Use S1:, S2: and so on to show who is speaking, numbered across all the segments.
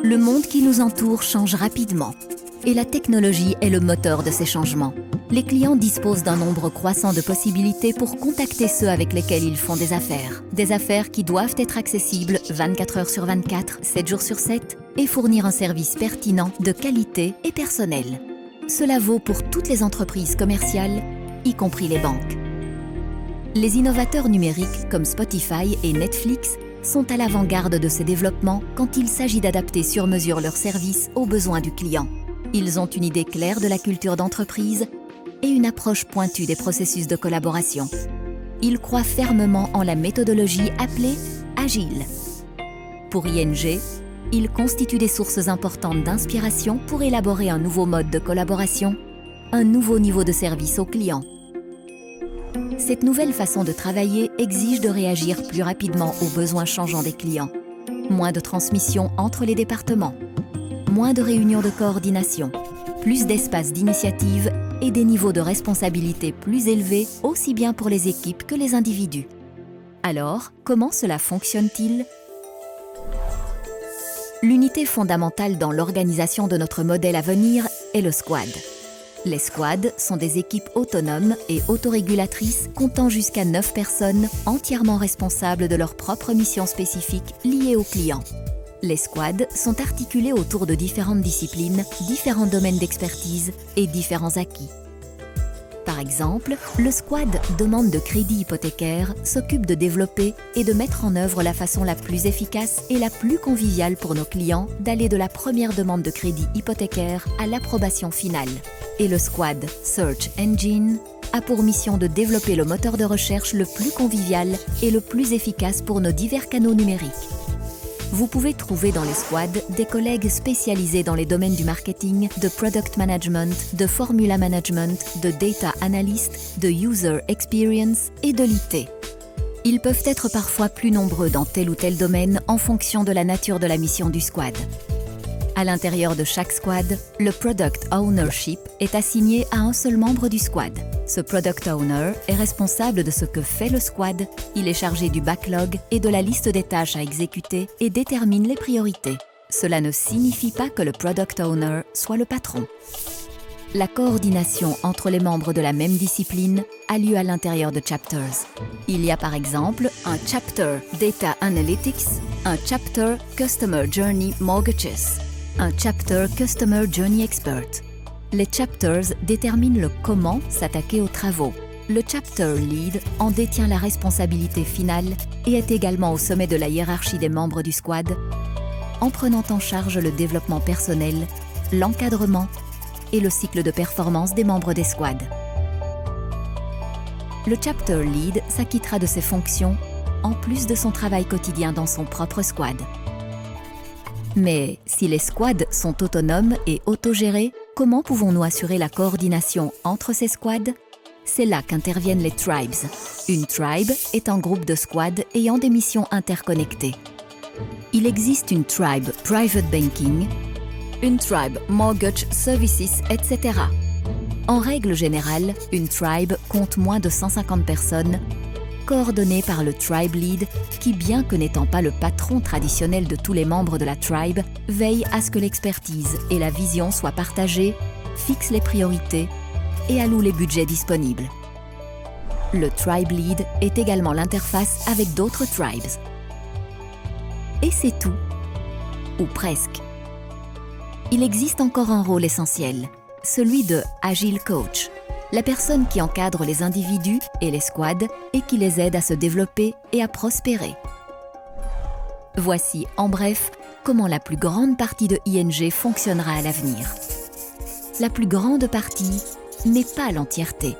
S1: Le monde qui nous entoure change rapidement et la technologie est le moteur de ces changements. Les clients disposent d'un nombre croissant de possibilités pour contacter ceux avec lesquels ils font des affaires. Des affaires qui doivent être accessibles 24 heures sur 24, 7 jours sur 7 et fournir un service pertinent, de qualité et personnel. Cela vaut pour toutes les entreprises commerciales, y compris les banques. Les innovateurs numériques comme Spotify et Netflix sont à l'avant-garde de ces développements quand il s'agit d'adapter sur mesure leurs services aux besoins du client. Ils ont une idée claire de la culture d'entreprise et une approche pointue des processus de collaboration. Ils croient fermement en la méthodologie appelée Agile. Pour ING, ils constituent des sources importantes d'inspiration pour élaborer un nouveau mode de collaboration, un nouveau niveau de service aux clients. Cette nouvelle façon de travailler exige de réagir plus rapidement aux besoins changeants des clients. Moins de transmission entre les départements, moins de réunions de coordination, plus d'espace d'initiative et des niveaux de responsabilité plus élevés aussi bien pour les équipes que les individus. Alors, comment cela fonctionne-t-il ? L'unité fondamentale dans l'organisation de notre modèle à venir est le squad. Les squads sont des équipes autonomes et autorégulatrices comptant jusqu'à 9 personnes entièrement responsables de leur propre mission spécifique liée aux clients. Les squads sont articulés autour de différentes disciplines, différents domaines d'expertise et différents acquis. Par exemple, le squad demande de crédit hypothécaire s'occupe de développer et de mettre en œuvre la façon la plus efficace et la plus conviviale pour nos clients d'aller de la première demande de crédit hypothécaire à l'approbation finale. Et le squad Search Engine a pour mission de développer le moteur de recherche le plus convivial et le plus efficace pour nos divers canaux numériques. Vous pouvez trouver dans les squads des collègues spécialisés dans les domaines du marketing, de product management, de formula management, de data analyst, de user experience et de l'IT. Ils peuvent être parfois plus nombreux dans tel ou tel domaine en fonction de la nature de la mission du squad. À l'intérieur de chaque squad, le Product Ownership est assigné à un seul membre du squad. Ce Product Owner est responsable de ce que fait le squad, il est chargé du backlog et de la liste des tâches à exécuter et détermine les priorités. Cela ne signifie pas que le Product Owner soit le patron. La coordination entre les membres de la même discipline a lieu à l'intérieur de chapters. Il y a par exemple un Chapter Data Analytics, un Chapter Customer Journey Mortgages, un Chapter Customer Journey Expert. Les chapters déterminent le comment s'attaquer aux travaux. Le chapter lead en détient la responsabilité finale et est également au sommet de la hiérarchie des membres du squad, en prenant en charge le développement personnel, l'encadrement et le cycle de performance des membres des squads. Le chapter lead s'acquittera de ses fonctions en plus de son travail quotidien dans son propre squad. Mais si les squads sont autonomes et autogérés, comment pouvons-nous assurer la coordination entre ces squads ? C'est là qu'interviennent les tribes. Une tribe est un groupe de squads ayant des missions interconnectées. Il existe une tribe Private Banking, une tribe Mortgage Services, etc. En règle générale, une tribe compte moins de 150 personnes, coordonnée par le tribe lead qui, bien que n'étant pas le patron traditionnel de tous les membres de la tribe, veille à ce que l'expertise et la vision soient partagées, fixe les priorités et alloue les budgets disponibles. Le tribe lead est également l'interface avec d'autres tribes. Et c'est tout. Ou presque. Il existe encore un rôle essentiel, celui de Agile Coach, la personne qui encadre les individus et les squads et qui les aide à se développer et à prospérer. Voici, en bref, comment la plus grande partie de ING fonctionnera à l'avenir. La plus grande partie n'est pas l'entièreté.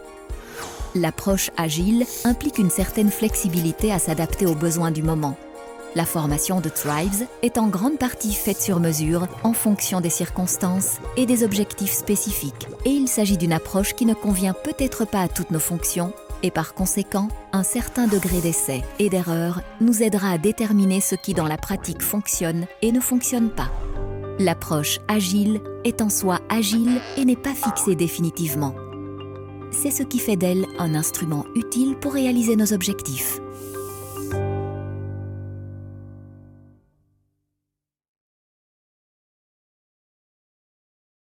S1: L'approche agile implique une certaine flexibilité à s'adapter aux besoins du moment. La formation de tribes est en grande partie faite sur mesure en fonction des circonstances et des objectifs spécifiques. Et il s'agit d'une approche qui ne convient peut-être pas à toutes nos fonctions et par conséquent, un certain degré d'essai et d'erreur nous aidera à déterminer ce qui dans la pratique fonctionne et ne fonctionne pas. L'approche agile est en soi agile et n'est pas fixée définitivement. C'est ce qui fait d'elle un instrument utile pour réaliser nos objectifs.